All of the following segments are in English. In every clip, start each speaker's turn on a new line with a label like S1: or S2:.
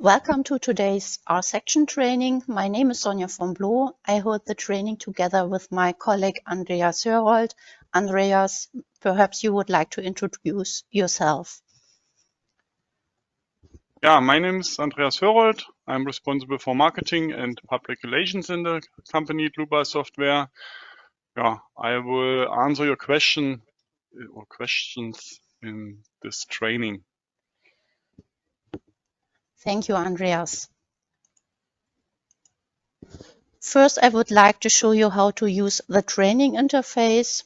S1: Welcome to today's RSECTION training. My name is Sonja von Bloh. I hold the training together with my colleague Andreas Hörold. Andreas, perhaps you would like to introduce yourself.
S2: Yeah, my name is Andreas Hörold. I'm responsible for marketing and public relations in the company Dlubal software. Yeah, I will answer your question or questions in this training.
S1: Thank you, Andreas. First, I would like to show you how to use the training interface.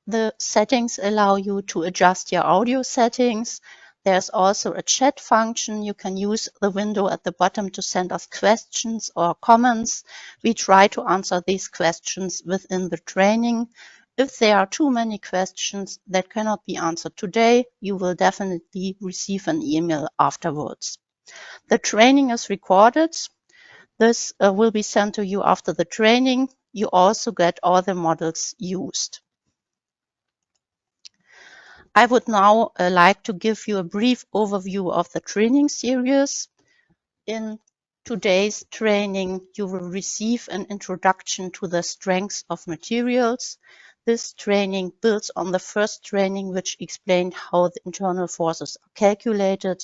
S1: The settings allow you to adjust your audio settings. There's also a chat function. You can use the window at the bottom to send us questions or comments. We try to answer these questions within the training. If there are too many questions that cannot be answered today, you will definitely receive an email afterwards. The training is recorded. This will be sent to you after the training. You also get all the models used. I would now like to give you a brief overview of the training series. In today's training, you will receive an introduction to the strengths of materials. This training builds on the first training, which explained how the internal forces are calculated.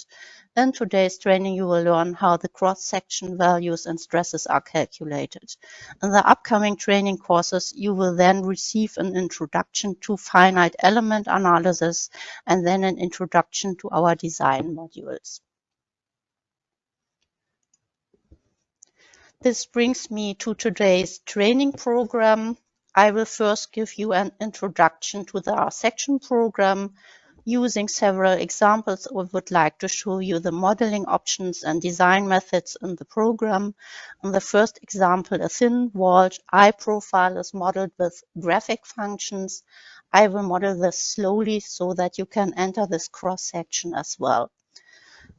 S1: In today's training, you will learn how the cross-section values and stresses are calculated. In the upcoming training courses, you will then receive an introduction to finite element analysis and then an introduction to our design modules. This brings me to today's training program. I will first give you an introduction to the RSECTION program. Using several examples, I would like to show you the modeling options and design methods in the program. In the first example, a thin-walled eye profile is modeled with graphic functions. I will model this slowly so that you can enter this cross-section as well.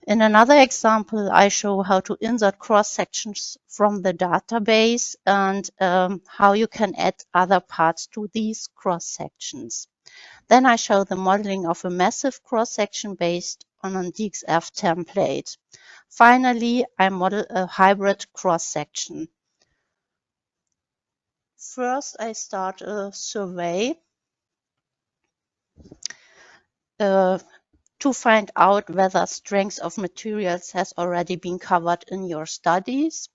S1: In another example, I show how to insert cross-sections from the database and how you can add other parts to these cross-sections. Then I show the modeling of a massive cross-section based on a DXF template. Finally, I model a hybrid cross-section. First, I start a survey to find out whether strengths of materials has already been covered in your studies.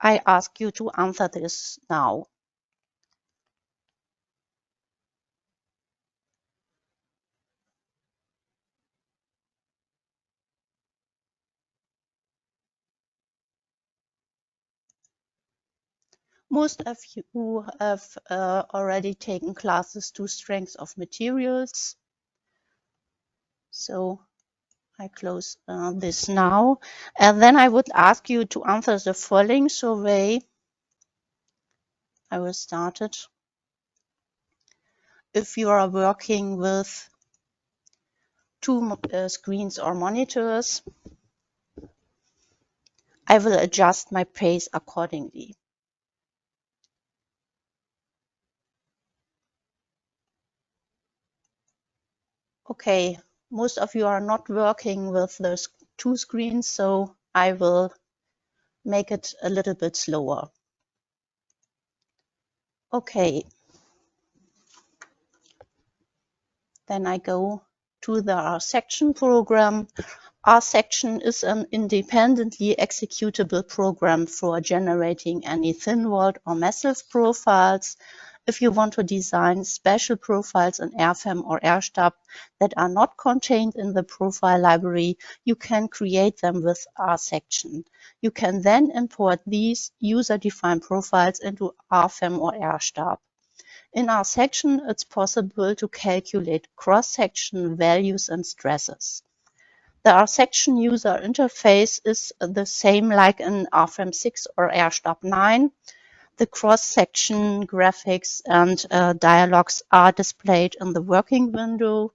S1: I ask you to answer this now. Most of you have already taken classes to strengths of materials. So I close this now. And then I would ask you to answer the following survey. I will start it. If you are working with two screens or monitors, I will adjust my pace accordingly. Okay, most of you are not working with those two screens, so I will make it a little bit slower. Okay. Then I go to the RSECTION program. RSECTION is an independently executable program for generating any thin-walled or massive profiles. If you want to design special profiles in Rfem or Rstab that are not contained in the profile library, you can create them with RSECTION. You can then import these user-defined profiles into Rfem or Rstab. In RSECTION, it's possible to calculate cross-section values and stresses. The RSECTION user interface is the same like in Rfem 6 or Rstab 9. The cross-section graphics and dialogues are displayed in the working window.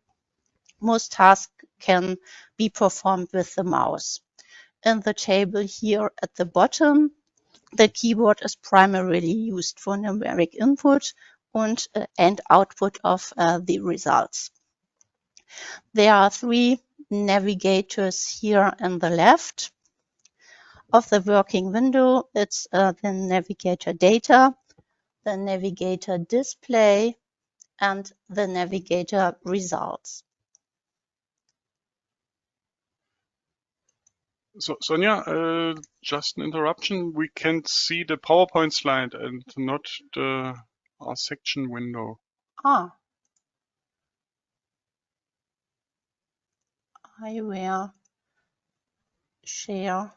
S1: Most tasks can be performed with the mouse. In the table here at the bottom, the keyboard is primarily used for numeric input and output of the results. There are three navigators here on the left of the working window. It's the navigator data, the navigator display, and the navigator results.
S2: So, Sonja, just an interruption. We can see the PowerPoint slide and not the RSECTION window.
S1: I will share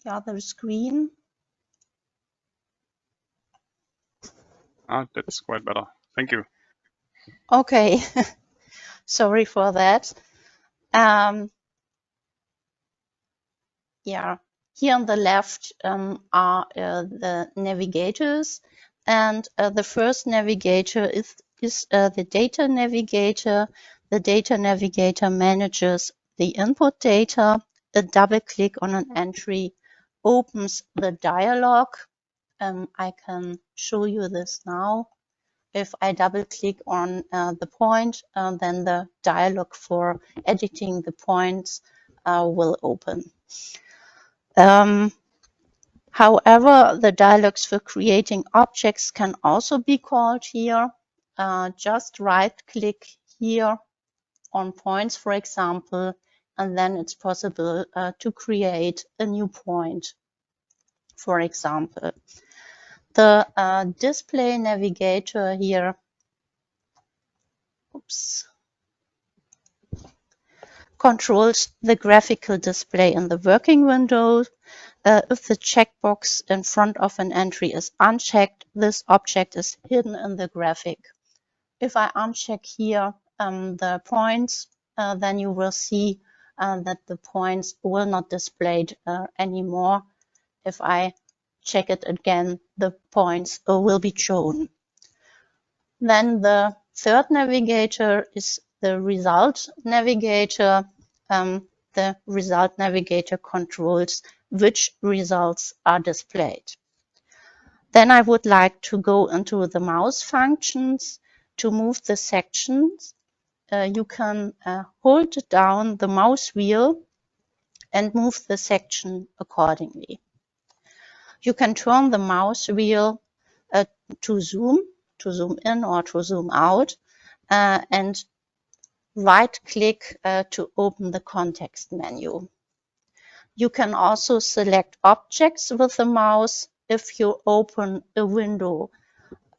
S1: the other screen.
S2: That's quite better. Thank you.
S1: Okay, sorry for that. Yeah, here on the left are the navigators, and the first navigator is the data navigator. The data navigator manages the input data. A double click on an entry opens the dialog. I can show you this now. If I double click on the point, then the dialog for editing the points will open. However, the dialogs for creating objects can also be called here. Just right click here on points, for example, and then it's possible to create a new point, for example. The display navigator here controls the graphical display in the working window. If the checkbox in front of an entry is unchecked, this object is hidden in the graphic. If I uncheck here the points, then you will see that the points will not displayed anymore. If I check it again, the points will be shown. Then the third navigator is the result navigator. The result navigator controls which results are displayed. Then I would like to go into the mouse functions. To move the sections, you can hold down the mouse wheel and move the section accordingly. You can turn the mouse wheel to zoom in or to zoom out, and right-click to open the context menu. You can also select objects with the mouse. If you open a window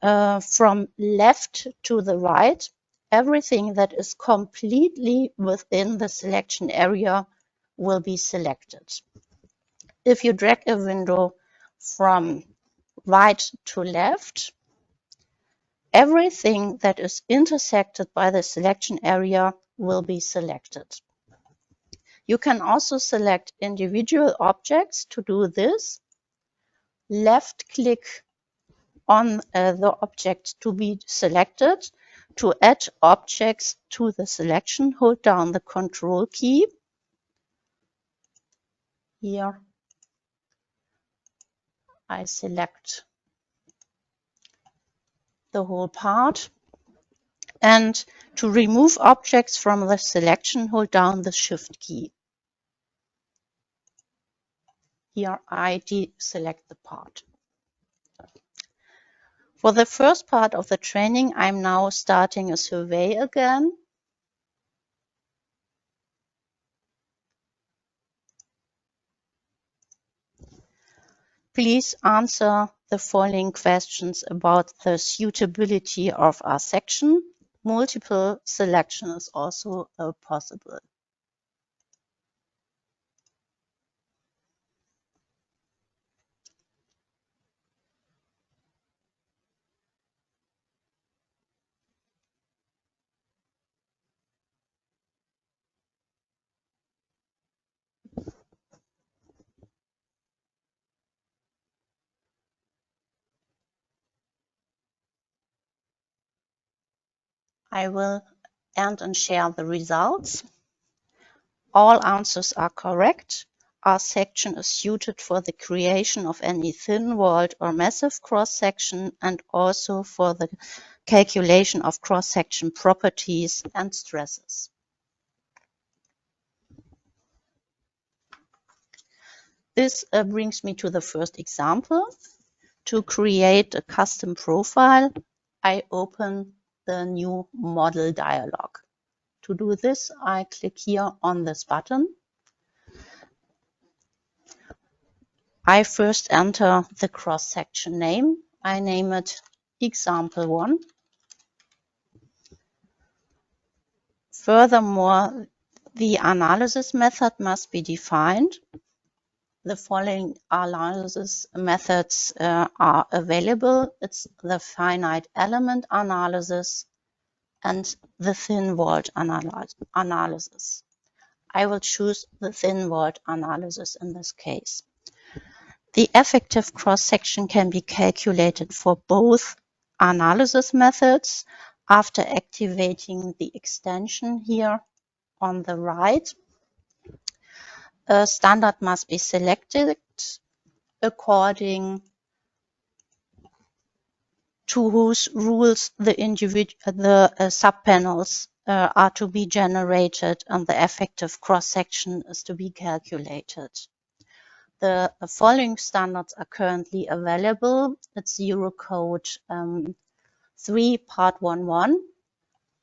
S1: from left to the right, everything that is completely within the selection area will be selected. If you drag a window from right to left, everything that is intersected by the selection area will be selected. You can also select individual objects. To do this, left-click on the object to be selected. To add objects to the selection, hold down the Control key. Here, I select the whole part. And to remove objects from the selection, hold down the Shift key. Here I deselect the part. For the first part of the training, I'm now starting a survey again. Please answer the following questions about the suitability of RSECTION. Multiple selection is also possible. I will end and share the results. All answers are correct. RSECTION is suited for the creation of any thin-walled or massive cross-section and also for the calculation of cross-section properties and stresses. This brings me to the first example. To create a custom profile, I open the new model dialog. To do this, I click here on this button. I first enter the cross-section name. I name it example 1. Furthermore, the analysis method must be defined. The following analysis methods are available. It's the finite element analysis and the thin-walled analysis. I will choose the thin-walled analysis in this case. The effective cross-section can be calculated for both analysis methods after activating the extension here on the right. A standard must be selected according to whose rules the subpanels are to be generated and the effective cross-section is to be calculated. The following standards are currently available. It's Eurocode 3 Part 1.1,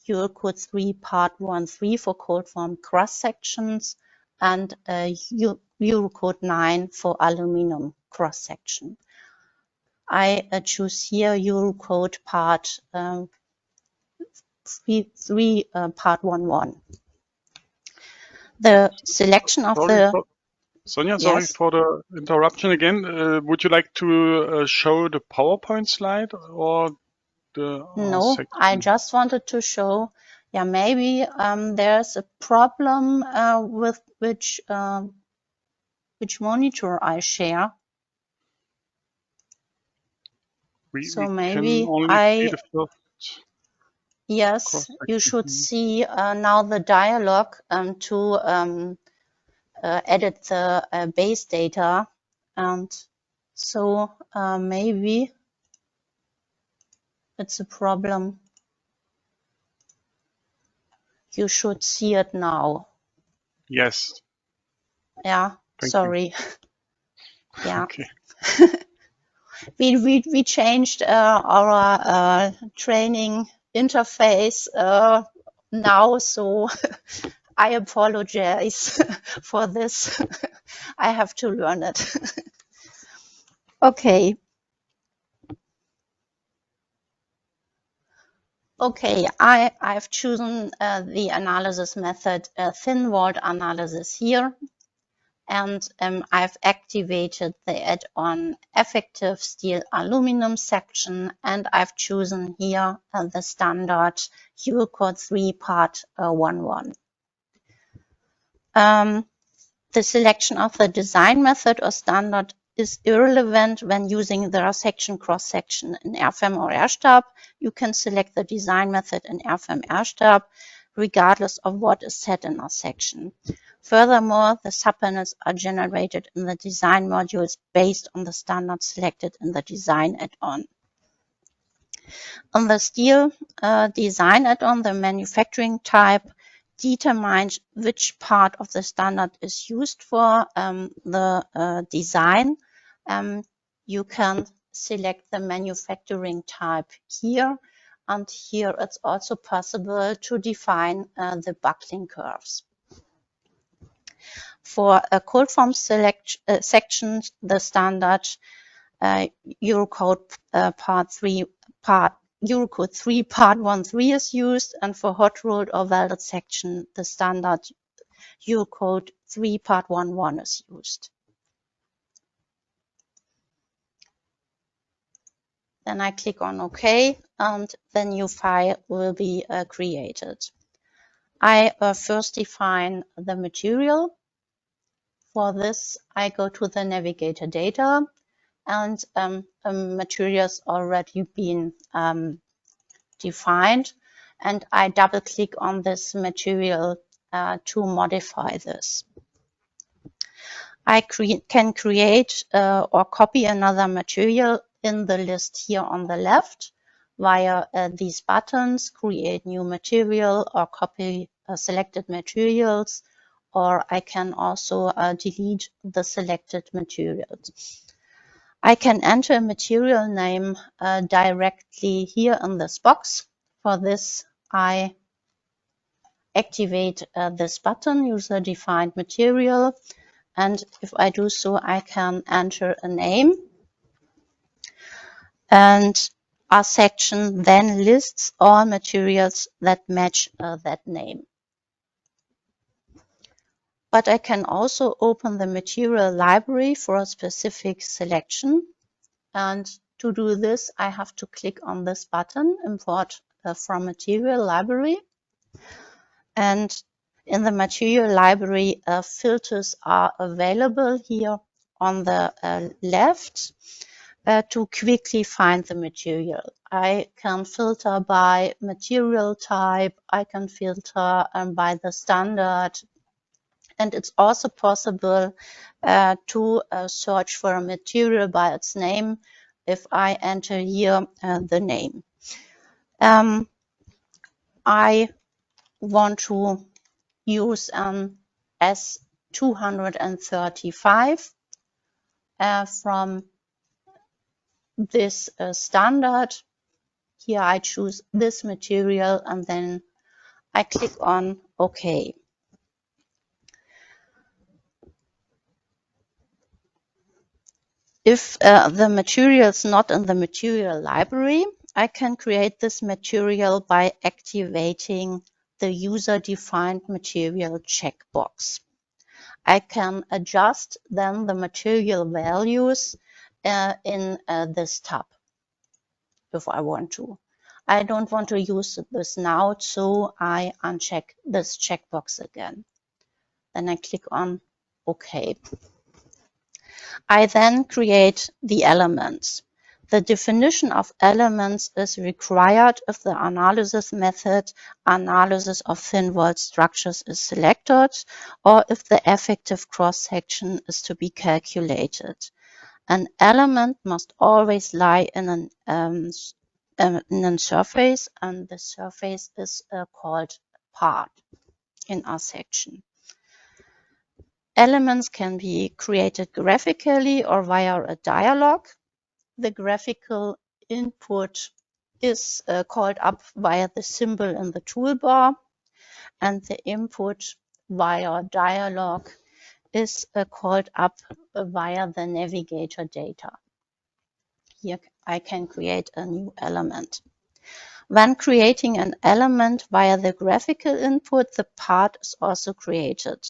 S1: Eurocode 3 Part 1.3 for cold form cross-sections, and Eurocode 9 for aluminum cross-section. I choose here Eurocode Part 3 Part 1.1. The selection of
S2: Sonja, sorry for the interruption again. Would you like to show the PowerPoint slide or the
S1: No,
S2: section?
S1: I just wanted to show, yeah, maybe there's a problem with which monitor I share. So maybe yes, you should see now the dialog to edit the base data, and so maybe it's a problem. You should see it now.
S2: Yes.
S1: Yeah,
S2: Thank
S1: sorry.
S2: you.
S1: Yeah.
S2: Okay.
S1: We changed our training interface now, so I apologize for this. I have to learn it. Okay. Okay, I've chosen the analysis method thin-walled analysis here, and I've activated the add-on effective steel aluminum section, and I've chosen here the standard Eurocode 3 Part 1.1. The selection of the design method or standard is irrelevant when using the RSECTION cross-section in Rfem or RStab. You can select the design method in Rfem RStab regardless of what is set in RSECTION. Furthermore, the subpanels are generated in the design modules based on the standard selected in the design add-on. On the steel design add-on, the manufacturing type determines which part of the standard is used for the design. You can select the manufacturing type here, and here it's also possible to define the buckling curves. For a cold form section, the standard Eurocode Eurocode 3 Part 1.3 is used, and for hot rolled or welded section, the standard Eurocode 3 Part 1.1 is used. Then I click on OK, and the new file will be created. I first define the material. For this, I go to the navigator data, and materials already been defined, and I double click on this material to modify this. I can create or copy another material in the list here on the left via these buttons, create new material or copy selected materials, or I can also delete the selected materials. I can enter a material name directly here in this box. For this, I activate this button, user-defined material, and if I do so, I can enter a name. And RSECTION then lists all materials that match that name. But I can also open the material library for a specific selection. And to do this, I have to click on this button, Import from Material Library. And in the material library, filters are available here on the left to quickly find the material. I can filter by material type, I can filter by the standard, and it's also possible to search for a material by its name if I enter here the name. I want to use S235 from this standard. Here I choose this material and then I click on OK. If the material is not in the material library, I can create this material by activating the user-defined material checkbox. I can adjust then the material values in this tab if I want to. I don't want to use this now, so I uncheck this checkbox again. Then I click on OK. I then create the elements. The definition of elements is required if the analysis method, analysis of thin-walled structures, is selected, or if the effective cross-section is to be calculated. An element must always lie in a surface, and the surface is called part in RSECTION. Elements can be created graphically or via a dialog. The graphical input is called up via the symbol in the toolbar, and the input via dialog is called up via the navigator data. Here I can create a new element. When creating an element via the graphical input, the part is also created.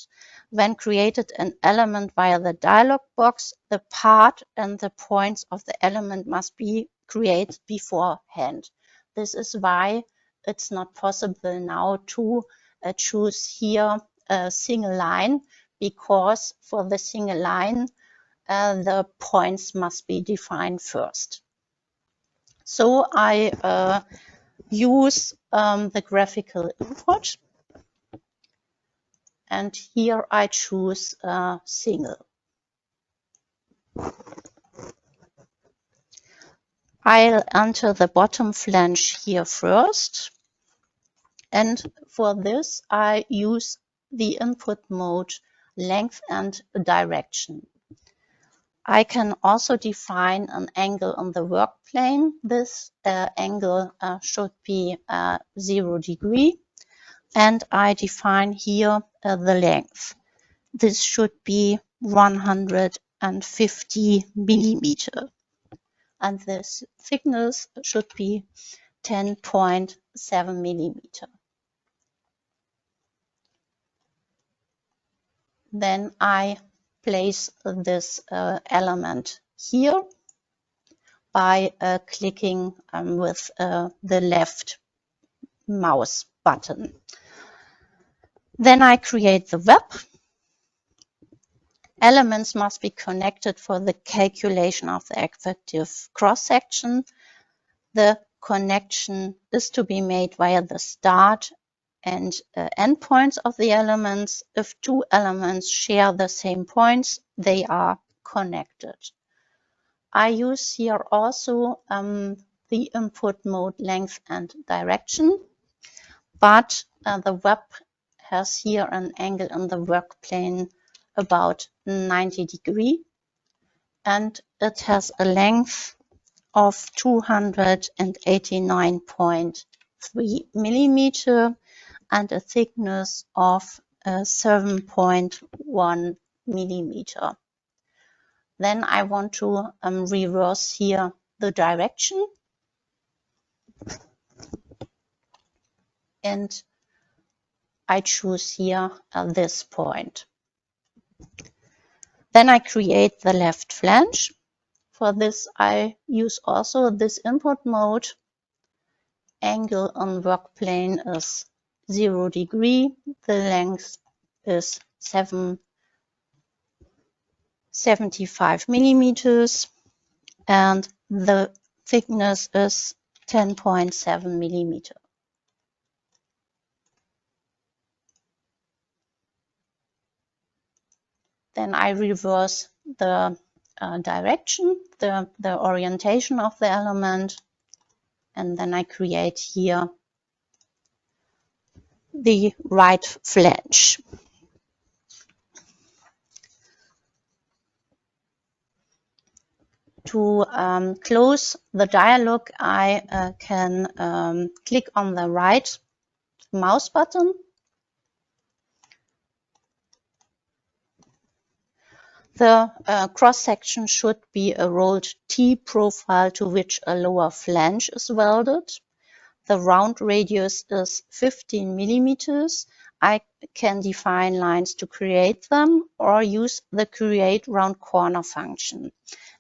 S1: When created an element via the dialog box, the part and the points of the element must be created beforehand. This is why it's not possible now to choose here a single line, because for the single line, the points must be defined first. So I use the graphical input. And here I choose single. I'll enter the bottom flange here first. And for this, I use the input mode length and direction. I can also define an angle on the work plane. This angle should be 0 degree. And I define here the length. This should be 150 millimeter. And this thickness should be 10.7 millimeter. Then I place this element here by clicking with the left mouse button. Then I create the web. Elements must be connected for the calculation of the effective cross-section. The connection is to be made via the start and endpoints of the elements. If two elements share the same points, they are connected. I use here also the input mode length and direction, but the web has here an angle in the work plane about 90 degrees, and it has a length of 289.3 millimeter and a thickness of 7.1 millimeter. Then I want to reverse here the direction, and I choose here this point. Then I create the left flange. For this I use also this input mode. Angle on work plane is 0 degree. The length is 75 millimeters and the thickness is 10.7 millimeter. Then I reverse the direction, the orientation of the element, and then I create here the right flange. To close the dialog, I can click on the right mouse button. The cross-section should be a rolled T profile to which a lower flange is welded. The round radius is 15 millimeters. I can define lines to create them or use the create round corner function.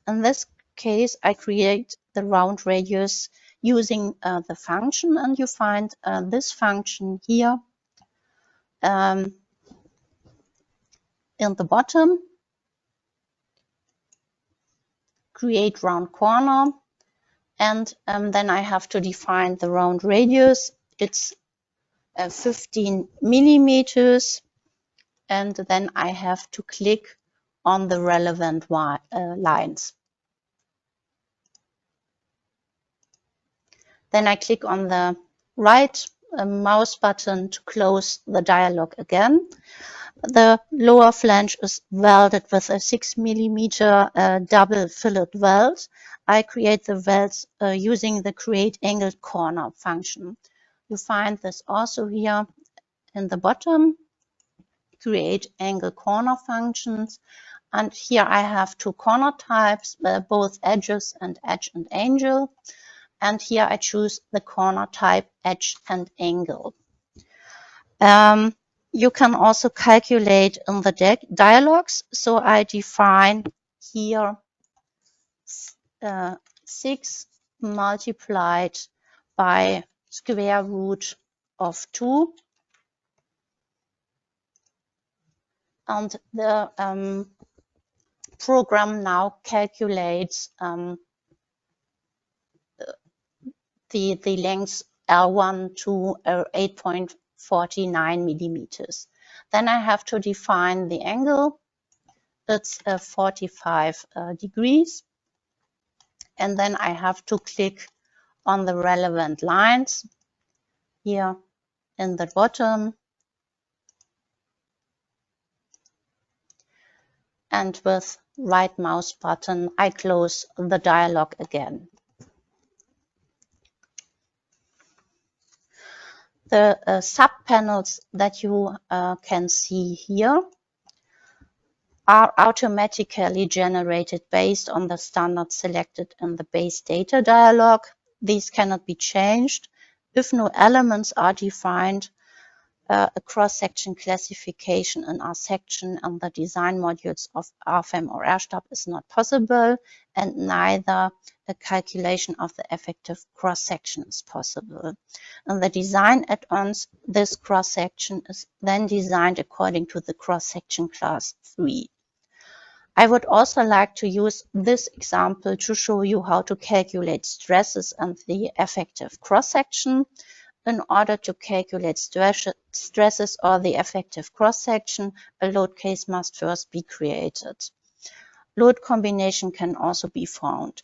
S1: In this case, I create the round radius using the function, and you find this function here in the bottom. Create round corner, and then I have to define the round radius. It's 15 millimeters, and then I have to click on the relevant lines. Then I click on the right mouse button to close the dialog again. The lower flange is welded with a 6 millimeter double fillet weld. I create the welds using the create angled corner function. You find this also here in the bottom, create angle corner functions. And here I have two corner types, both edges and edge and angle. And here I choose the corner type edge and angle. You can also calculate in the dialogs. So I define here 6 multiplied by square root of 2. And the program now calculates the length L1 to 8.49 millimeters. Then I have to define the angle. It's 45 degrees. And then I have to click on the relevant lines here in the bottom. And with right mouse button, I close the dialog again. The sub-panels that you can see here are automatically generated based on the standard selected in the base data dialog. These cannot be changed. If no elements are defined, a cross-section classification in RSECTION and the design modules of Rfem or RStab is not possible, and neither a calculation of the effective cross-section is possible. In the design add-ons, this cross-section is then designed according to the cross-section class 3. I would also like to use this example to show you how to calculate stresses and the effective cross-section. in order to calculate stresses or the effective cross-section, a load case must first be created. Load combination can also be found.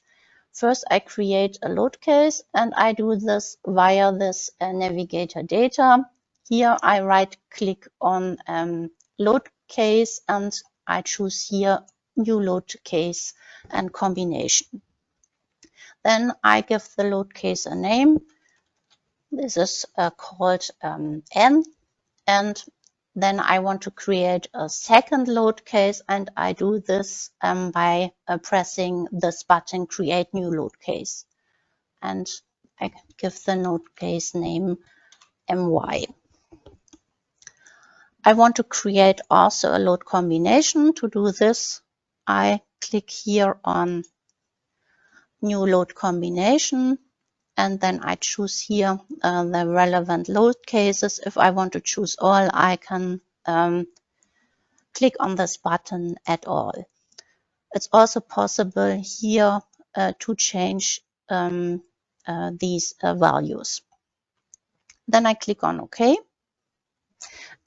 S1: First, I create a load case, and I do this via this navigator data. Here, I right-click on load case, and I choose here new load case and combination. Then I give the load case a name. This is called N, and then I want to create a second load case, and I do this by pressing this button, Create New Load Case. And I give the load case name MY. I want to create also a load combination. To do this, I click here on New Load Combination, and then I choose here the relevant load cases. If I want to choose all, I can click on this button Add All. It's also possible here to change these values. Then I click on OK.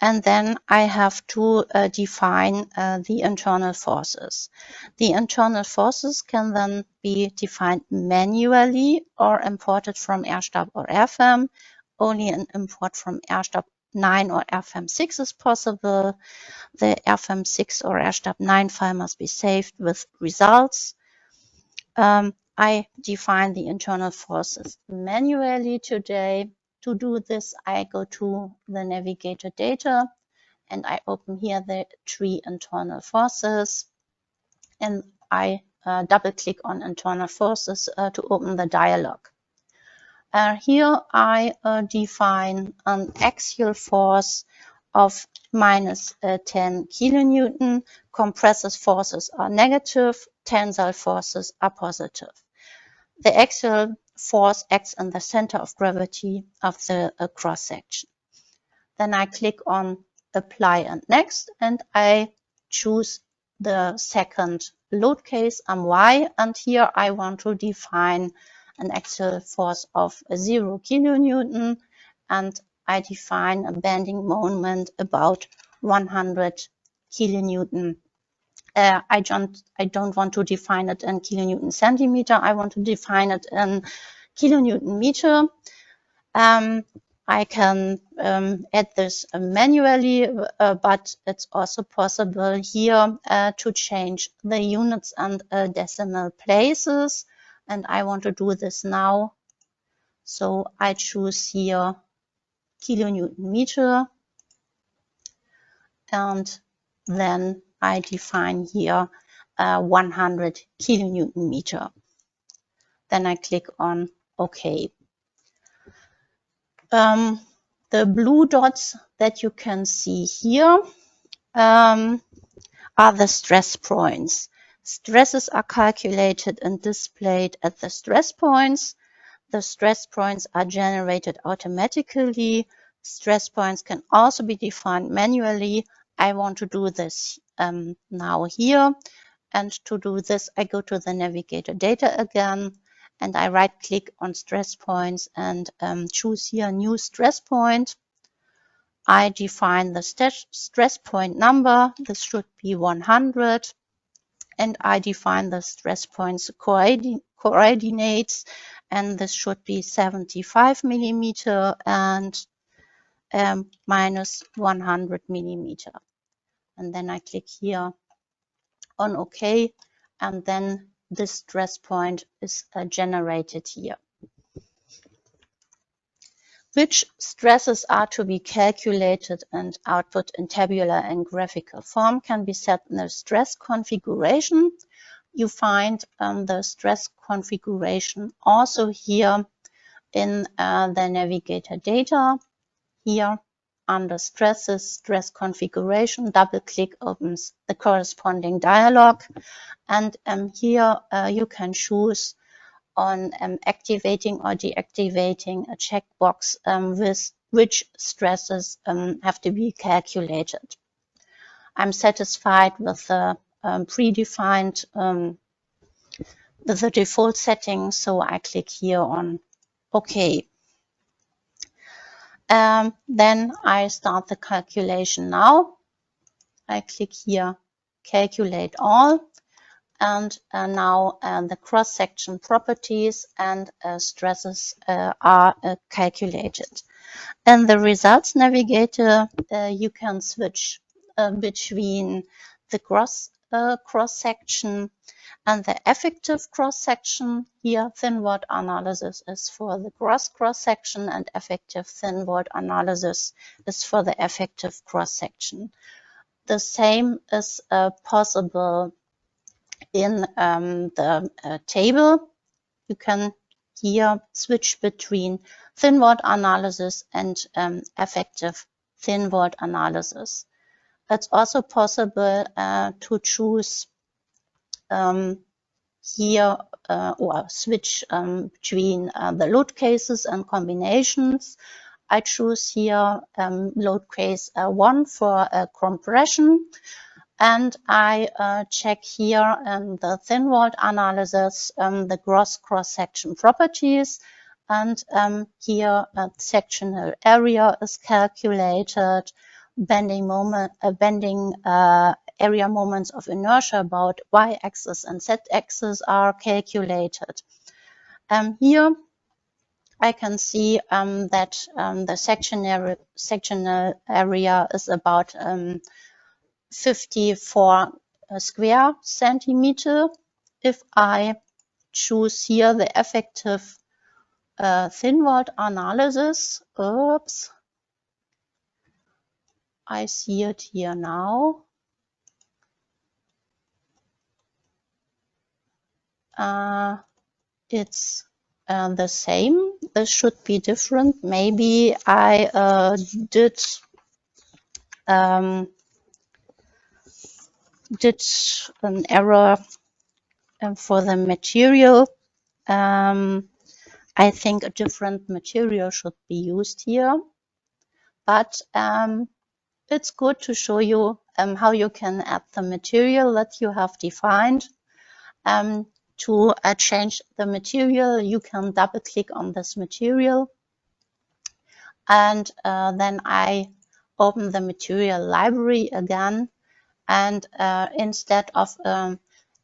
S1: And then I have to define the internal forces. The internal forces can then be defined manually or imported from RStab or Rfem. Only an import from RStab 9 or Rfem 6 is possible. The Rfem 6 or RStab 9 file must be saved with results. I define the internal forces manually today. To do this, I go to the navigator data, and I open here the tree internal forces, and I double click on internal forces to open the dialog. Here I define an axial force of minus 10 kilonewton. Compressive forces are negative, tensile forces are positive. The axial force acts in the center of gravity of the cross-section. Then I click on Apply and Next, and I choose the second load case, MY, and here I want to define an axial force of 0 kilonewton, and I define a bending moment about 100 kilonewton. I don't want to define it in kilonewton centimeter. I want to define it in kilonewton meter. I can add this manually, but it's also possible here to change the units and decimal places. And I want to do this now. So I choose here kilonewton meter, and then I define here 100 kilonewton meter. Then I click on OK. The blue dots that you can see here are the stress points. Stresses are calculated and displayed at the stress points. The stress points are generated automatically. Stress points can also be defined manually. I want to do this now here. And to do this, I go to the navigator data again, and I right click on stress points and choose here new stress point. I define the stress point number. This should be 100. And I define the stress points coordinates, and this should be 75 millimeter and minus 100 millimeter. And then I click here on OK, and then this stress point is generated here. Which stresses are to be calculated and output in tabular and graphical form can be set in the stress configuration. You find the stress configuration also here in the navigator data. Here under stresses, stress configuration, double click opens the corresponding dialog, and here you can choose on activating or deactivating a checkbox with which stresses have to be calculated. I'm satisfied with the predefined with the default settings, so I click here on OK. Then I start the calculation now. I click here, calculate all, and now the cross-section properties and stresses are calculated. In the results navigator, you can switch between the gross cross-section and the effective cross-section. Here, thin wall analysis is for the gross cross-section and effective thin wall analysis is for the effective cross-section. The same is possible in the table. You can here switch between thin wall analysis and effective thin wall analysis. It's also possible to choose here or switch between the load cases and combinations. I choose here load case 1 for compression, and I check here the thin wall analysis, the gross cross-section properties, and here sectional area is calculated, bending area moments of inertia about y-axis and z-axis are calculated. Here I can see that the sectional area is about 54 square centimeter. If I choose here the effective thin wall analysis, oops, I see it here now. It's the same. This should be different. Maybe I did an error for the material. I think a different material should be used here, but it's good to show you how you can add the material that you have defined. To change the material, you can double click on this material, and then I open the material library again, and instead of an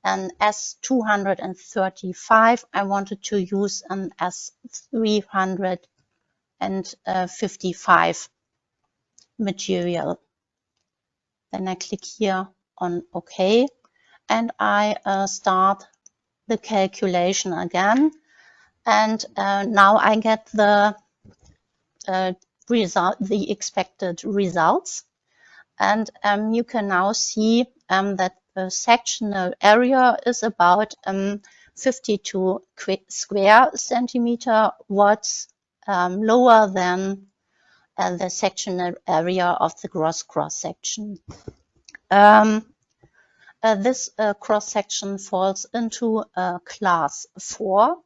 S1: S235, I wanted to use an S355 material. Then I click here on OK, and I start the calculation again, and now I get the expected results, and you can now see that the sectional area is about 52 square centimeter, what's lower than the sectional area of the gross cross-section. This cross-section falls into class 4,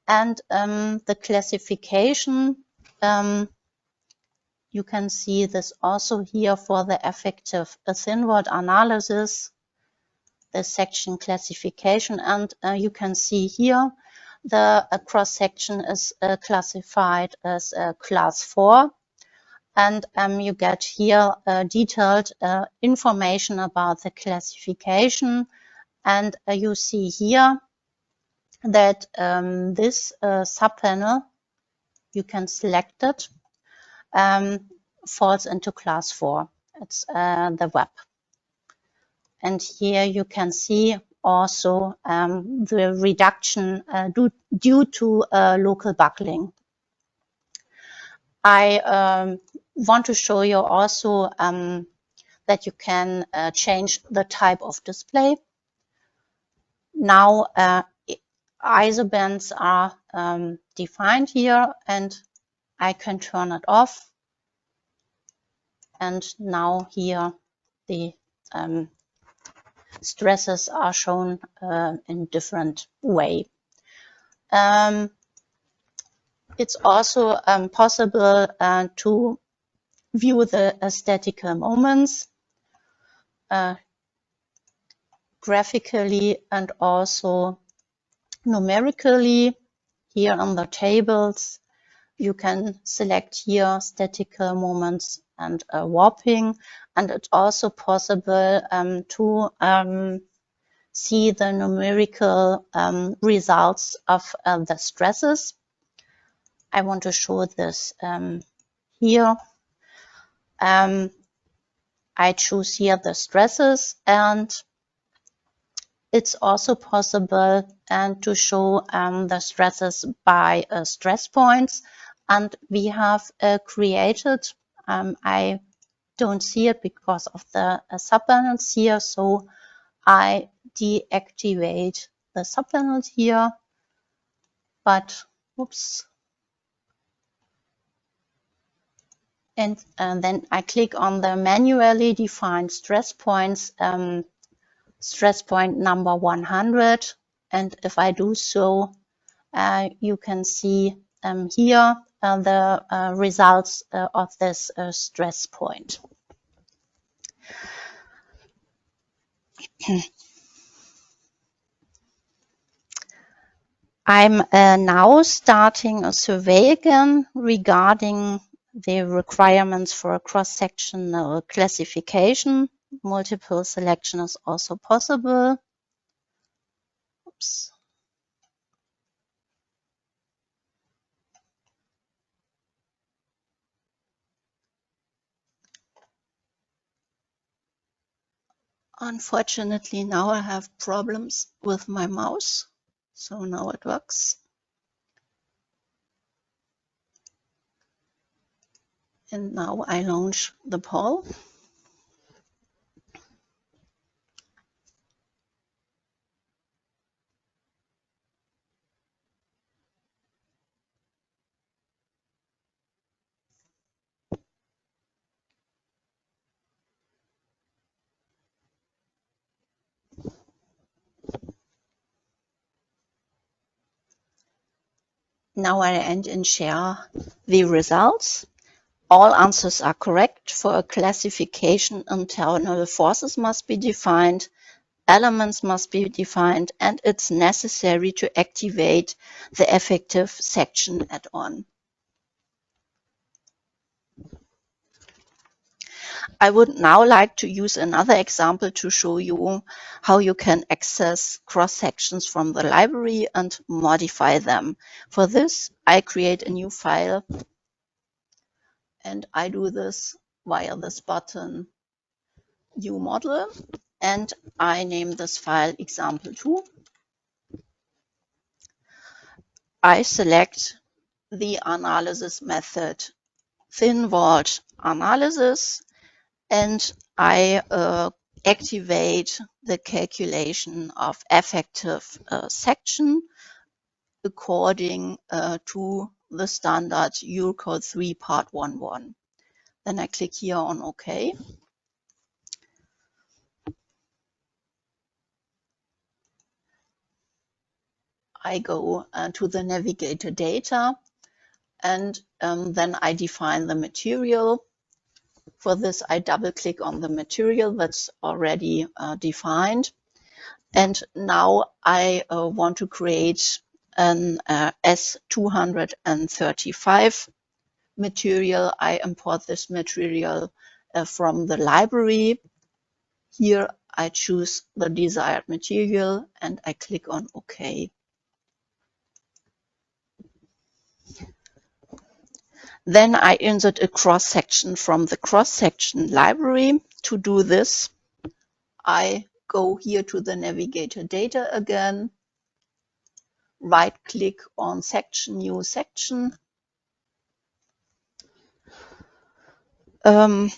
S1: and the classification, you can see this also here for the effective thin wall analysis, the section classification, and you can see here the cross-section is classified as class 4. And you get here detailed information about the classification, and you see here that this subpanel, you can select it, falls into class 4. It's the web. And here you can see also the reduction due to local buckling. I want to show you also that you can change the type of display. Now ISO bands are defined here, and I can turn it off. And now here the stresses are shown in different way. It's also possible to view the statical moments graphically and also numerically. Here on the tables, you can select here statical moments and warping, and it's also possible to see the numerical results of the stresses. I want to show this here. I choose here the stresses, and it's also possible to show the stresses by stress points. And we have created, I don't see it because of the subpanels here, so I deactivate the subpanels here, but oops. And then I click on the manually defined stress points, stress point number 100. And if I do so, you can see here the results of this stress point. I'm now starting a survey again regarding the requirements for a cross-sectional classification. Multiple selection is also possible. Oops. Unfortunately, now I have problems with my mouse, so now it works. And now I launch the poll. Now I end and share the results. All answers are correct. For a classification, internal forces must be defined, elements must be defined, and it's necessary to activate the effective section add-on. I would now like to use another example to show you how you can access cross-sections from the library and modify them. For this, I create a new file, and I do this via this button, New Model, and I name this file example2. I select the analysis method, thin-walled analysis, and I activate the calculation of effective section according to the standard Unicode 3 Part 1.1. Then I click here on OK. I go to the navigator data, and then I define the material. For this, I double click on the material that's already defined. And now I want to create an S235 material. I import this material from the library. Here I choose the desired material and I click on OK. Then I insert a cross-section from the cross-section library. To do this, I go here to the navigator data again, right-click on section, new section. The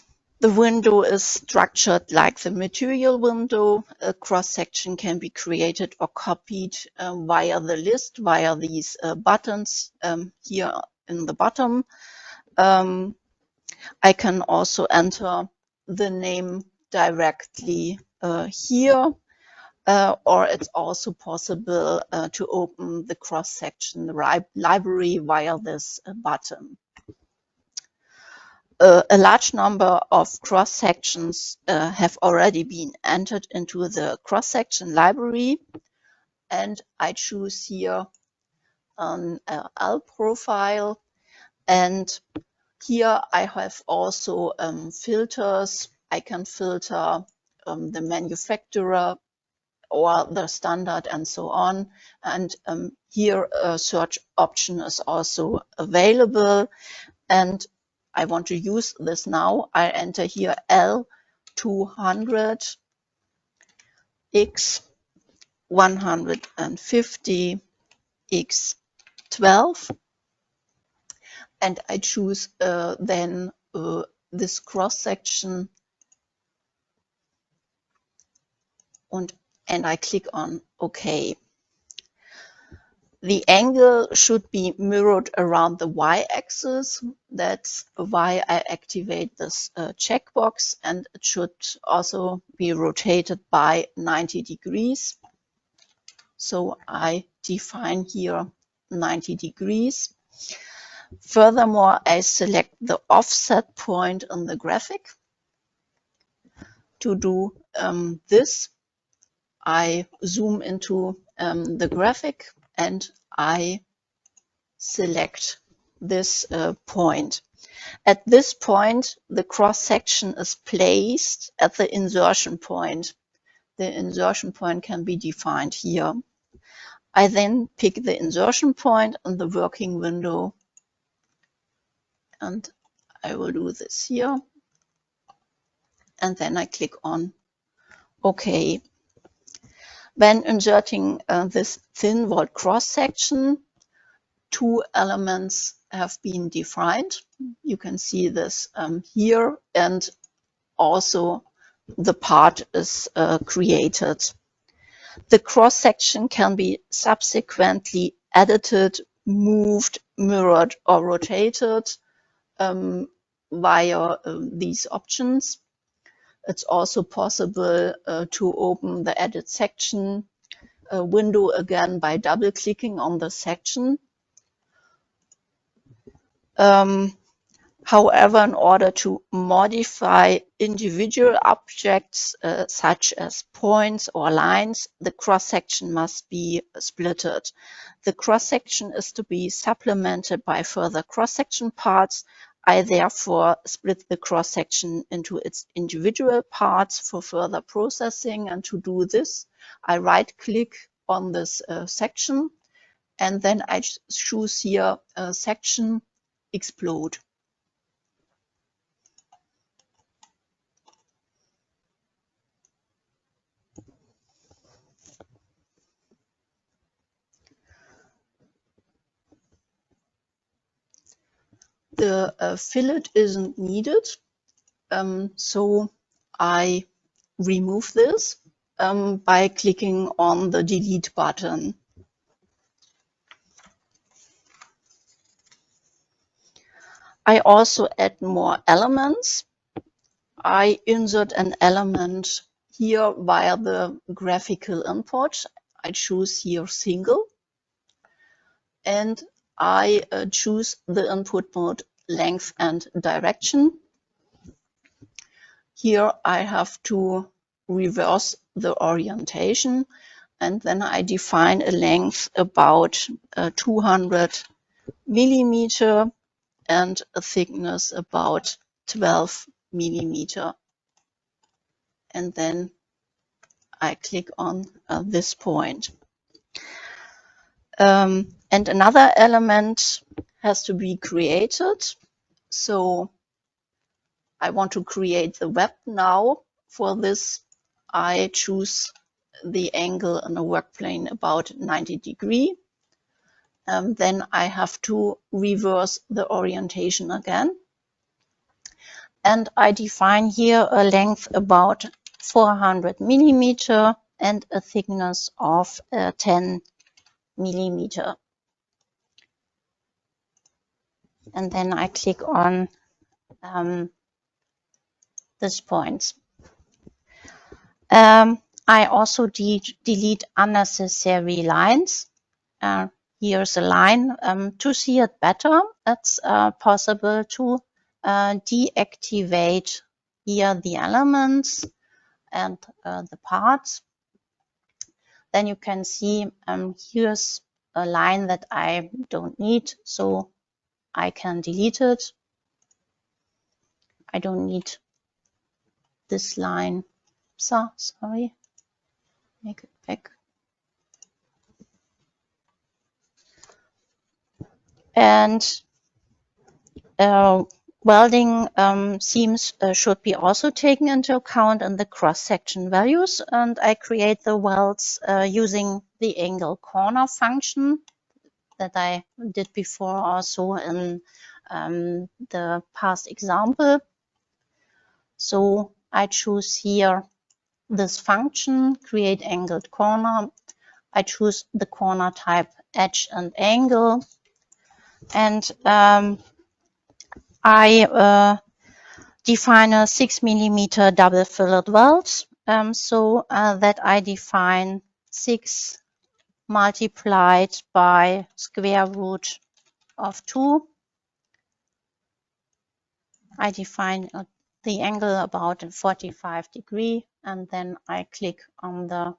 S1: window is structured like the material window. A cross-section can be created or copied via the list, via these buttons here in the bottom. I can also enter the name directly here, or it's also possible to open the cross-section library via this button. A large number of cross-sections have already been entered into the cross-section library, and I choose here an L profile. And here I have also filters. I can filter the manufacturer or the standard and so on. And here a search option is also available. And I want to use this now. I enter here L200, X150, X12. And I choose then this cross section and I click on OK. The angle should be mirrored around the y-axis. That's why I activate this checkbox, and it should also be rotated by 90 degrees. So I define here 90 degrees. Furthermore, I select the offset point on the graphic. To do this, I zoom into the graphic and I select this point. At this point, the cross-section is placed at the insertion point. The insertion point can be defined here. I then pick the insertion point in the working window, and I will do this here. And then I click on OK. When inserting this thin wall cross-section, two elements have been defined. You can see this here, and also the part is created. The cross-section can be subsequently edited, moved, mirrored, or rotated via these options. It's also possible to open the edit section window again by double-clicking on the section. However, in order to modify individual objects such as points or lines, the cross-section must be splitted. The cross-section is to be supplemented by further cross-section parts. I therefore split the cross-section into its individual parts for further processing, and to do this, I right-click on this section, and then I choose here section explode. The fillet isn't needed, so I remove this by clicking on the delete button. I also add more elements. I insert an element here via the graphical input. I choose here single, and I choose the input mode length and direction. Here I have to reverse the orientation, and then I define a length about 200 millimeter and a thickness about 12 millimeter. And then I click on this point. And another element has to be created. So I want to create the web now. For this, I choose the angle on the work plane about 90 degrees. Then I have to reverse the orientation again. And I define here a length about 400 millimeter and a thickness of 10 millimeter. And then I click on this point. I also delete unnecessary lines. Here's a line. To see it better, it's possible to deactivate here the elements and the parts. Then you can see here's a line that I don't need, so I can delete it. I don't need this line. So, sorry, make it back. And welding seams should be also taken into account in the cross-section values, and I create the welds using the angle corner function that I did before also in the past example. So I choose here this function, create angled corner. I choose the corner type edge and angle, and I define a 6 mm double fillet weld, so that I define 6 multiplied by square root of 2. I define the angle about 45 degrees, and then I click on the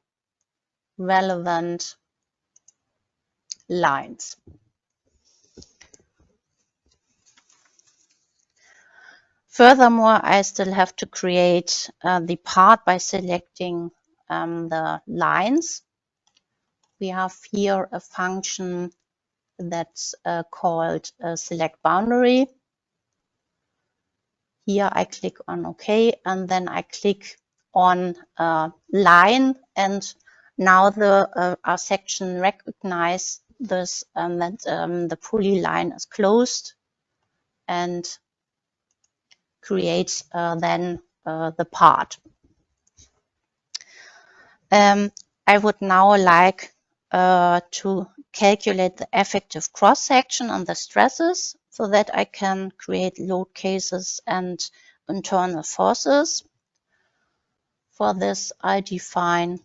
S1: relevant lines. Furthermore, I still have to create the part by selecting the lines. We have here a function that's called select boundary. Here I click on OK, and then I click on line, and now the RSECTION recognizes this and that the polyline is closed, and creates then the part. I would now like to calculate the effective cross-section and the stresses so that I can create load cases and internal forces. For this, I define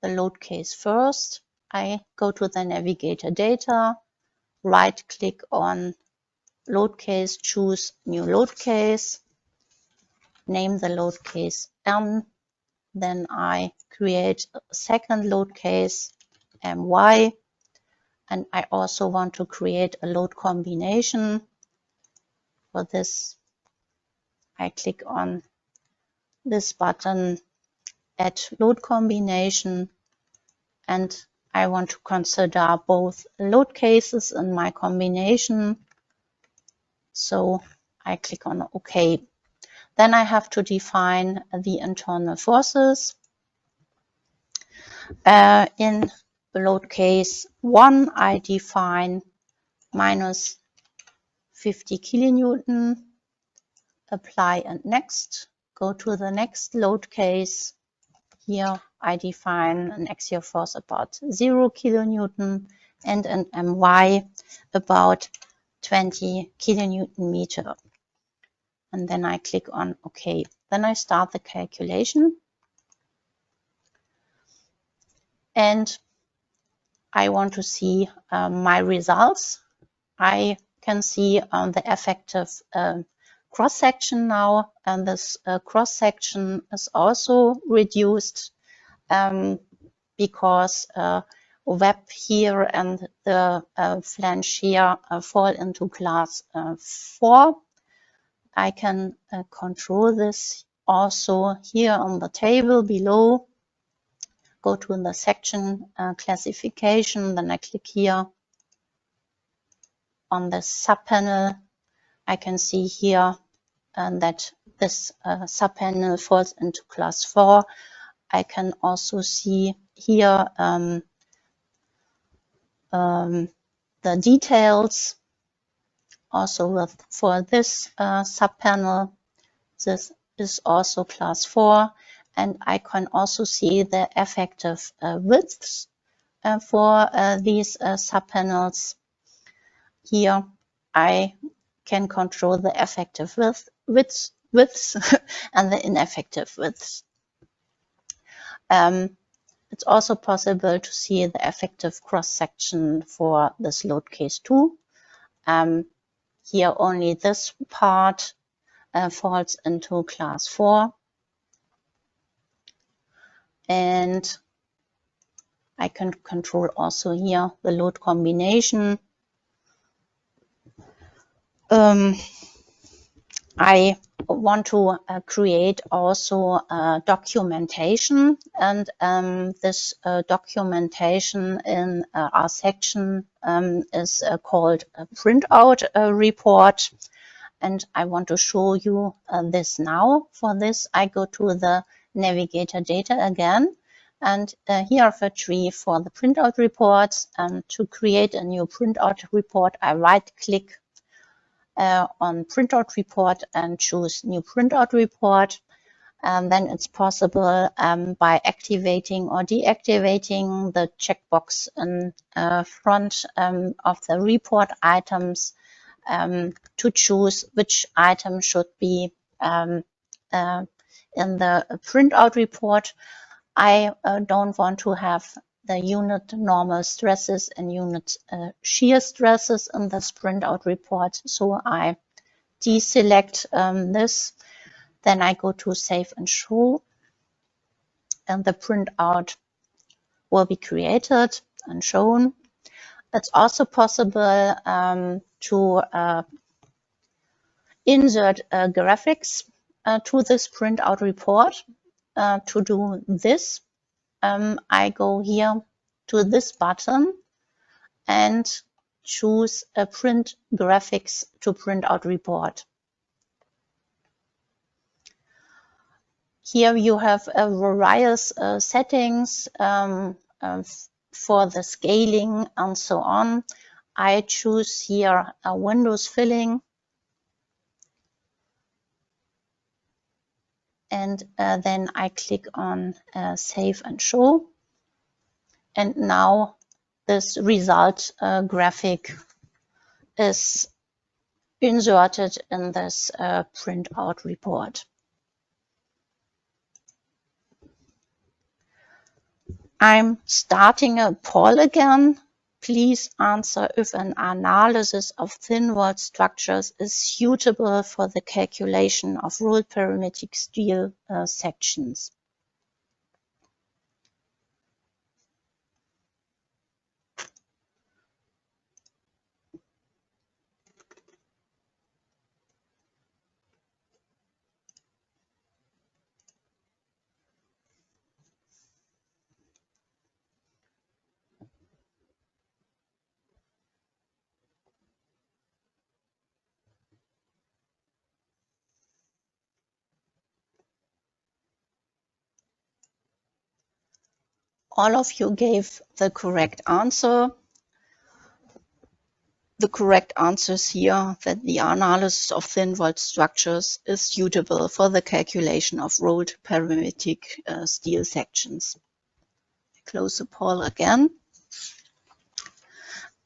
S1: the load case first. I go to the navigator data, right click on load case, choose new load case, name the load case M. Then I create a second load case, MY, and I also want to create a load combination. For this, I click on this button, Add Load Combination, and I want to consider both load cases in my combination. So I click on OK. Then I have to define the internal forces. In load case 1, I define minus 50 kilonewton, apply and next. Go to the next load case. Here I define an axial force about 0 kilonewton and an MY about 20 kilonewton meter. And then I click on OK. Then I start the calculation. And I want to see my results. I can see the effective cross-section now, and this cross-section is also reduced because web here and the flange here fall into class 4. I can control this also here on the table below. Go to the section classification, then I click here on the subpanel. I can see here that this subpanel falls into class 4. I can also see here the details. Also for this subpanel, this is also class 4. And I can also see the effective widths for these subpanels. Here I can control the effective widths and the ineffective widths. It's also possible to see the effective cross-section for this load case 2. Here only this part falls into class 4. And I can control also here the load combination. I want to create also documentation, and this documentation in our section is called a printout report, and I want to show you this now. For this, I go to the Navigator data again, and here are the tree for the printout reports. To create a new printout report, I right-click on printout report and choose new printout report. Then it's possible by activating or deactivating the checkbox in front of the report items to choose which item should be in the printout report. I don't want to have the unit normal stresses and unit shear stresses in this printout report, so I deselect this. Then I go to Save and Show, and the printout will be created and shown. It's also possible to insert graphics to this printout report. To do this, I go here to this button and choose a Print Graphics to Printout Report. Here you have various settings for the scaling and so on. I choose here a Windows filling, and then I click on Save and Show. And now this result graphic is inserted in this printout report. I'm starting a poll again. Please answer if an analysis of thin-walled structures is suitable for the calculation of rolled parametric steel sections. All of you gave the correct answer. The correct answer is here that the analysis of thin-walled structures is suitable for the calculation of rolled parametric steel sections. Close the poll again.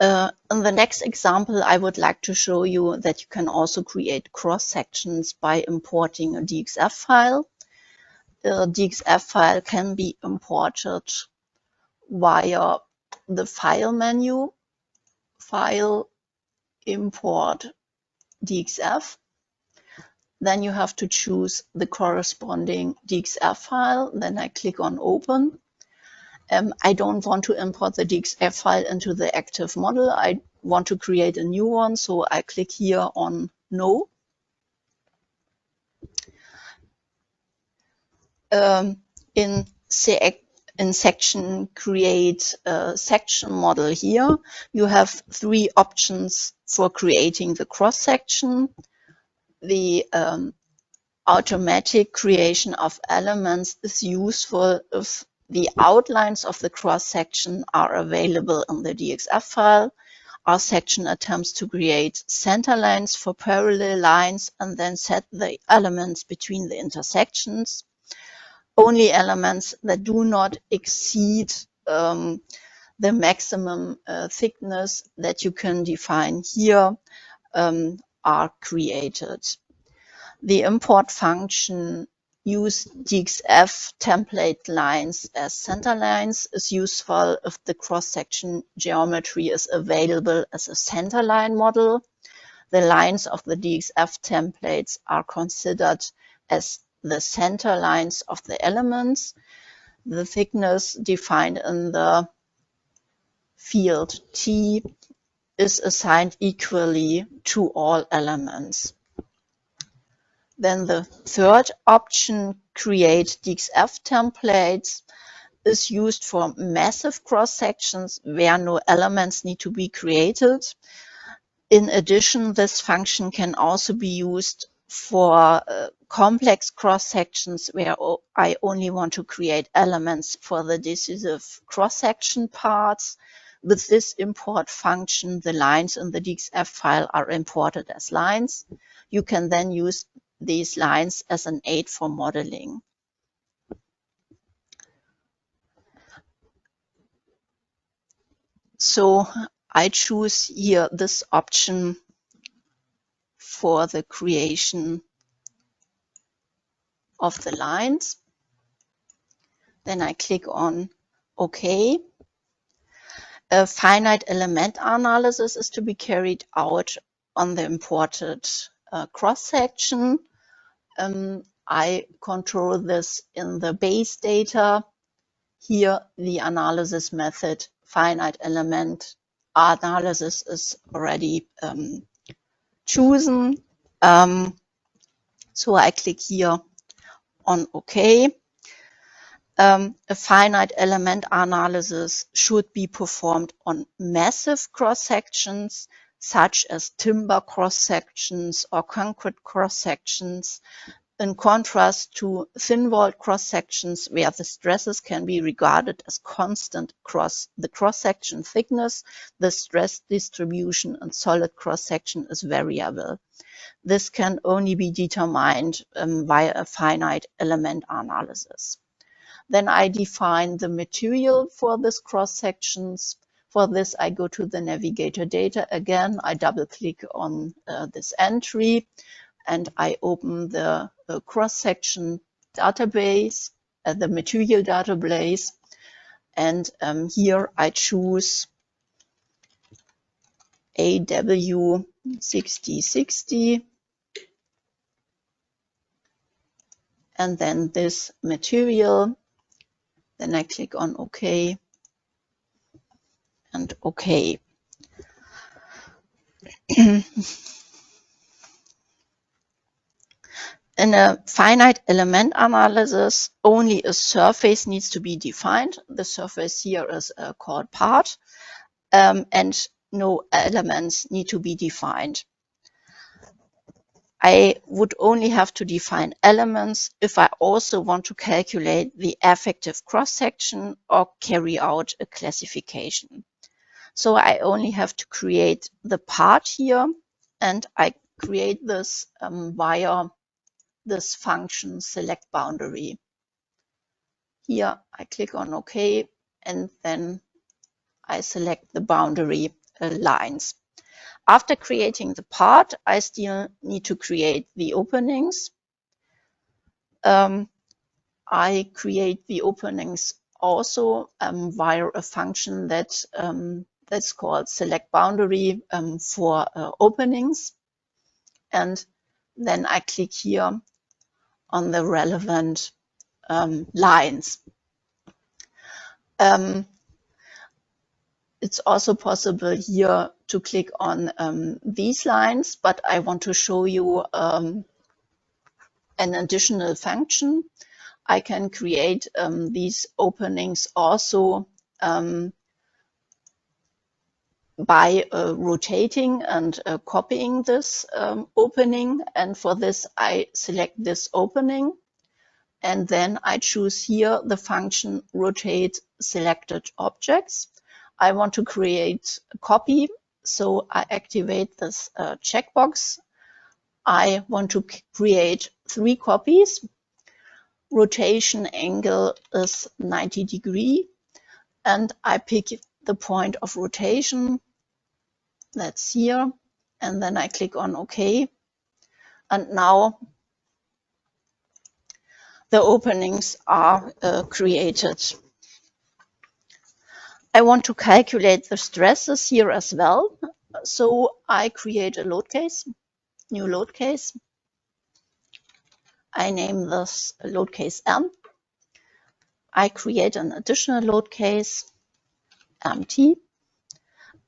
S1: In the next example, I would like to show you that you can also create cross-sections by importing a DXF file. The DXF file can be imported via the File menu, File, Import DXF. Then you have to choose the corresponding DXF file. Then I click on Open. I don't want to import the DXF file into the active model. I want to create a new one, so I click here on No. In section Create Section Model here, you have three options for creating the cross-section. The automatic creation of elements is useful if the outlines of the cross-section are available in the DXF file. Our section attempts to create center lines for parallel lines and then set the elements between the intersections. Only elements that do not exceed the maximum thickness that you can define here are created. The import function use DXF template lines as center lines is useful if the cross-section geometry is available as a center line model. The lines of the DXF templates are considered as the center lines of the elements. The thickness defined in the field T is assigned equally to all elements. Then the third option, create DXF templates, is used for massive cross-sections where no elements need to be created. In addition, this function can also be used for complex cross-sections where I only want to create elements for the decisive cross-section parts. With this import function, the lines in the DXF file are imported as lines. You can then use these lines as an aid for modeling. So I choose here this option for the creation of the lines. Then I click on OK. A finite element analysis is to be carried out on the imported cross-section. I control this in the base data. Here, the analysis method finite element analysis is already chosen. So I click here on OK. A finite element analysis should be performed on massive cross-sections, such as timber cross-sections or concrete cross-sections, in contrast to thin-walled cross-sections where the stresses can be regarded as constant across the cross-section thickness. The stress distribution in solid cross-section is variable. This can only be determined via a finite element analysis. Then I define the material for this cross-sections. For this, I go to the navigator data again. I double-click on this entry, and I open the cross-section database, the material database, and here I choose AW6060, and then this material. Then I click on OK and OK. In a finite element analysis, only a surface needs to be defined. The surface here is called part, and no elements need to be defined. I would only have to define elements if I also want to calculate the effective cross-section or carry out a classification. So I only have to create the part here, and I create this via this function select boundary. Here I click on OK, and then I select the boundary lines. After creating the part, I still need to create the openings. I create the openings also via a function that's called select boundary for openings. And then I click here on the relevant lines. It's also possible here to click on these lines, but I want to show you an additional function. I can create these openings also by rotating and copying this opening. And for this, I select this opening. And then I choose here the function rotate selected objects. I want to create a copy, so I activate this checkbox. I want to create 3 copies. Rotation angle is 90 degrees, and I pick the point of rotation. That's here, and then I click on OK. And now the openings are created. I want to calculate the stresses here as well. So I create a load case, new load case. I name this load case M. I create an additional load case, MT.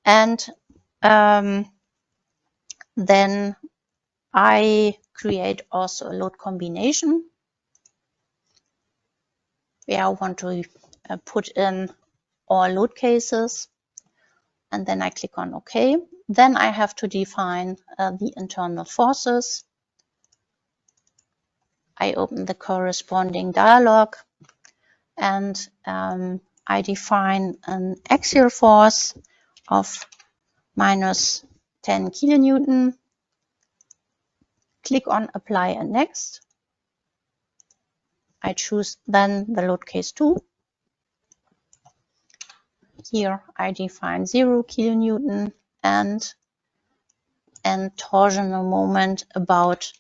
S1: And then I create also a load combination where I want to put in all load cases, and then I click on OK. Then I have to define the internal forces. I open the corresponding dialog, and I define an axial force of minus 10 kilonewton. Click on Apply and Next. I choose then the load case 2. Here I define 0 kilonewton and torsional moment about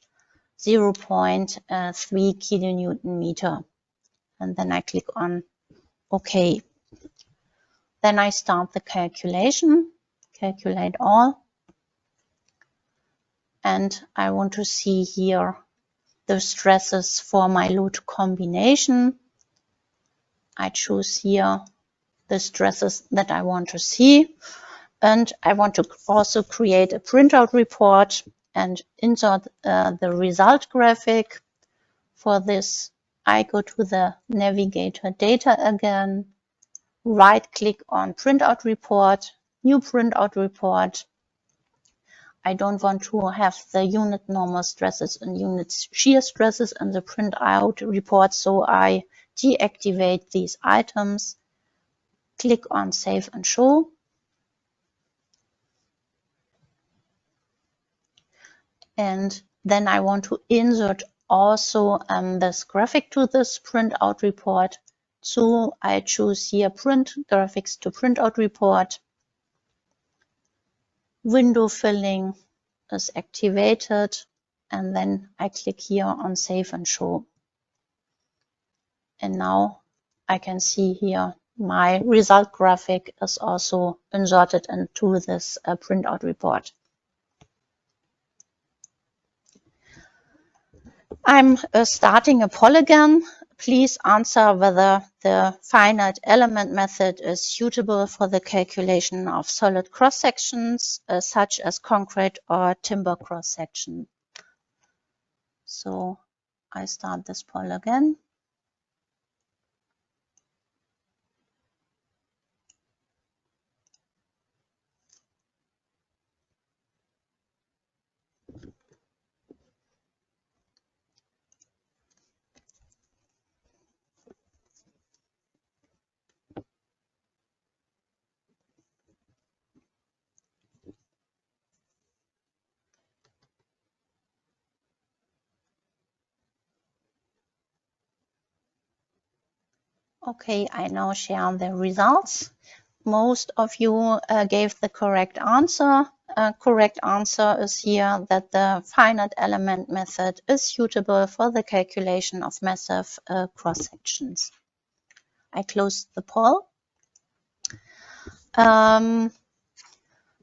S1: 0.3 kilonewton meter. And then I click on OK. Then I start the calculation, calculate all. And I want to see here the stresses for my load combination. I choose here the stresses that I want to see. And I want to also create a printout report and insert the result graphic. For this, I go to the navigator data again, right click on printout report, new printout report. I don't want to have the unit normal stresses and unit shear stresses in the printout report, so I deactivate these items. Click on Save and Show. And then I want to insert also this graphic to this printout report. So I choose here Print Graphics to Printout Report. Window filling is activated, and then I click here on Save and Show. And now I can see here my result graphic is also inserted into this printout report. I'm starting a poll again. Please answer whether the finite element method is suitable for the calculation of solid cross-sections, such as concrete or timber cross-section. So I start this poll again. Okay, I now share the results. Most of you gave the correct answer. Correct answer is here that the finite element method is suitable for the calculation of massive cross-sections. I close the poll. As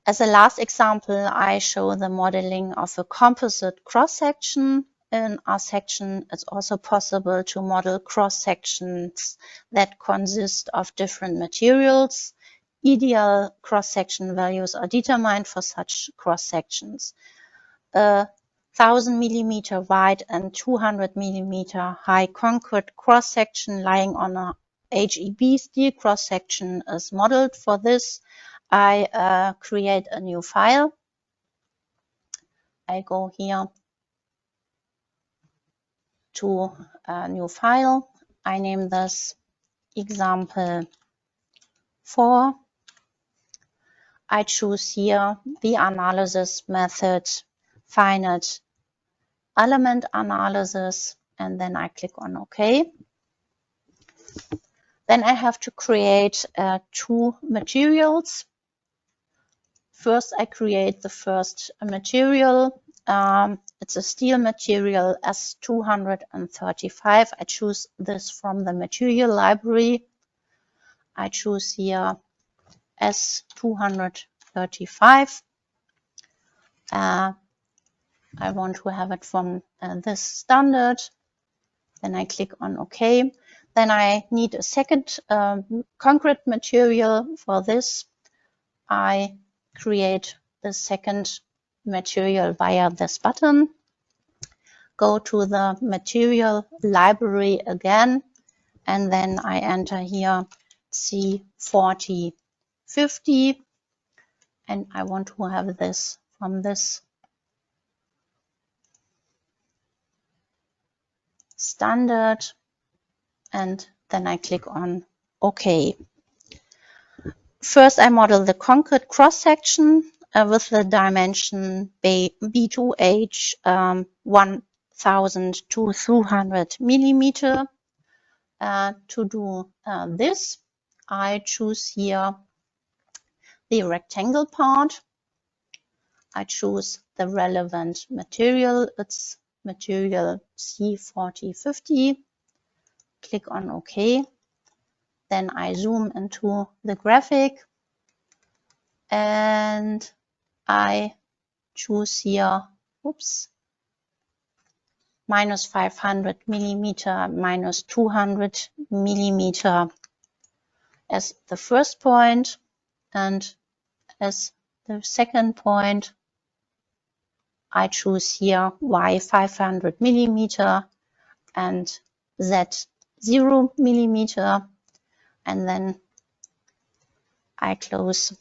S1: a last example, I show the modeling of a composite cross-section. In our section, it's also possible to model cross-sections that consist of different materials. Ideal cross-section values are determined for such cross-sections. 1000 millimeter wide and 200 millimeter high concrete cross-section lying on a HEB steel cross-section is modeled. For this, I create a new file. I go here to a new file. I name this example 4. I choose here the analysis method, finite element analysis, and then I click on OK. Then I have to create 2 materials. First, I create the first material. It's a steel material S235. I choose this from the material library. I choose here S235. I want to have it from this standard. Then I click on OK. Then I need a second concrete material. For this, I create the second material via this button. Go to the material library again, and then I enter here C4050, and I want to have this from this standard, and then I click on OK. First, I model the concrete cross-section with the dimension B2H 1000 to 200 millimeter. To do this, I choose here the rectangle part. I choose the relevant material. It's material C4050. Click on OK. Then I zoom into the graphic and I choose here, minus 500 millimeter, minus 200 millimeter as the first point, and as the second point, I choose here Y 500 millimeter and Z 0 millimeter, and then I close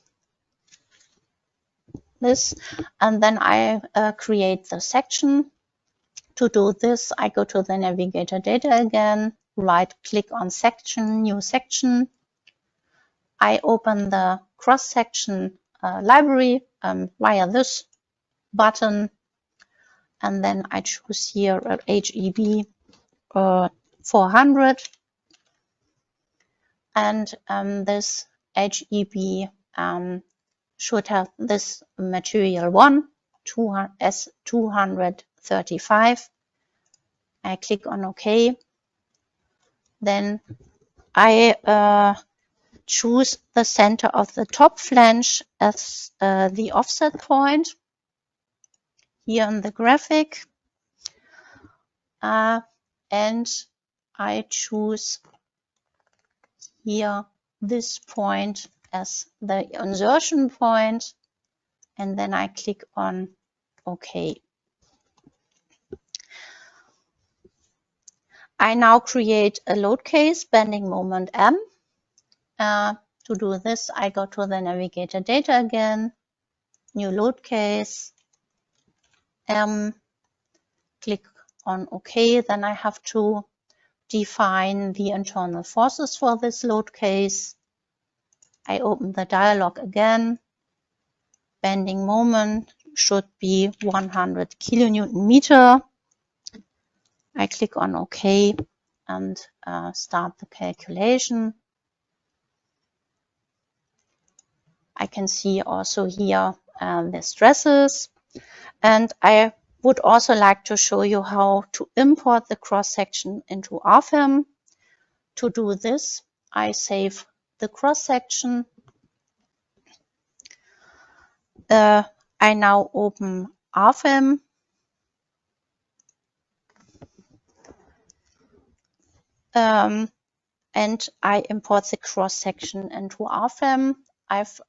S1: this, and then I create the section. To do this, I go to the navigator data again, right click on section, new section. I open the cross-section library via this button, and then I choose here HEB 400, and this HEB should have this material 1, S235. I click on OK. Then I choose the center of the top flange as the offset point here in the graphic, and I choose here this point as the insertion point, and then I click on OK. I now create a load case bending moment M. To do this, I go to the navigator data again, new load case, M, click on OK. Then I have to define the internal forces for this load case. I open the dialog again. Bending moment should be 100 kilonewton meter. I click on OK and start the calculation. I can see also here the stresses, and I would also like to show you how to import the cross-section into Rfem. To do this, I save the cross-section. I now open Rfem. And I import the cross-section into Rfem. I've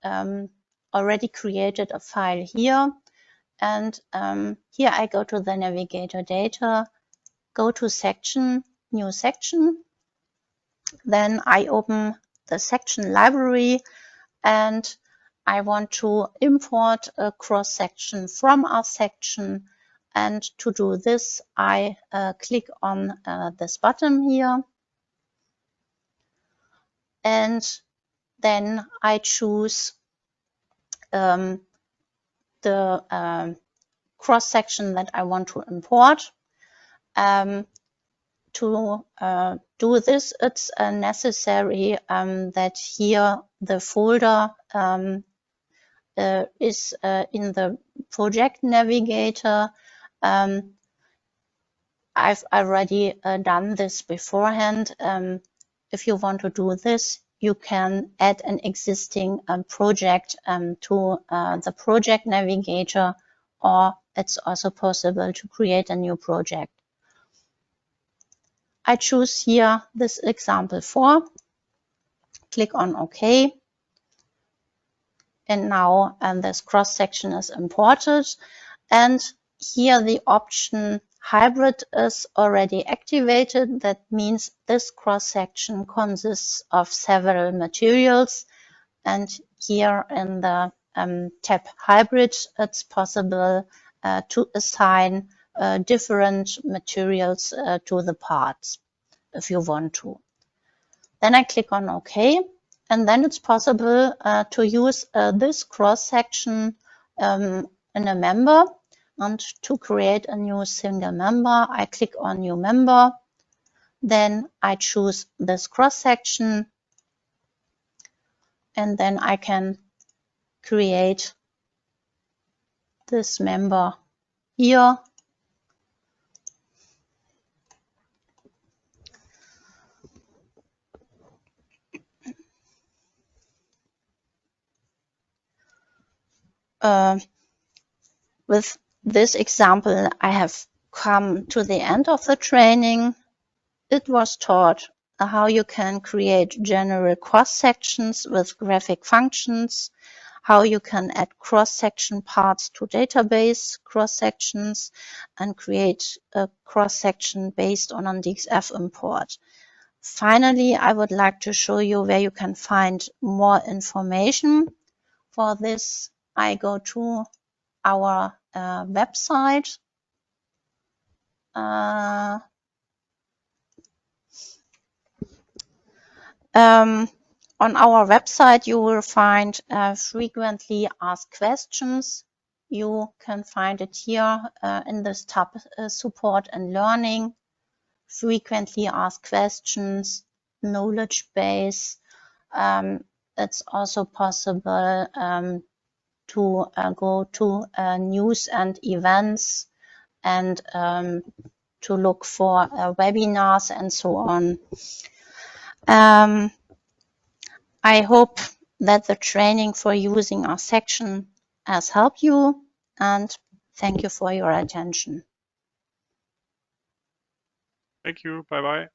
S1: already created a file here, and here I go to the navigator data, go to section, new section. Then I open the section library, and I want to import a cross-section from our section. And to do this, I click on this button here. And then I choose the cross-section that I want to import. To do this, it's necessary that here the folder is in the project navigator. I've already done this beforehand. If you want to do this, you can add an existing project to the project navigator, or it's also possible to create a new project. I choose here this example 4, click on OK. and now this cross-section is imported, and here the option hybrid is already activated. That means this cross-section consists of several materials, and here in the tab hybrid it's possible to assign different materials to the parts if you want to. Then I click on OK, and then it's possible to use this cross-section in a member. And to create a new single member, I click on New Member. Then I choose this cross-section, and then I can create this member here. With this example, I have come to the end of the training. It was taught how you can create general cross-sections with graphic functions, how you can add cross-section parts to database cross-sections, and create a cross-section based on an DXF import. Finally, I would like to show you where you can find more information. For this, I go to our website. On our website, you will find frequently asked questions. You can find it here in this tab, Support and Learning, Frequently Asked Questions, Knowledge Base. It's also possible to go to news and events and to look for webinars and so on. I hope that the training for using RSECTION has helped you, and thank you for your attention.
S2: Thank you. Bye-bye.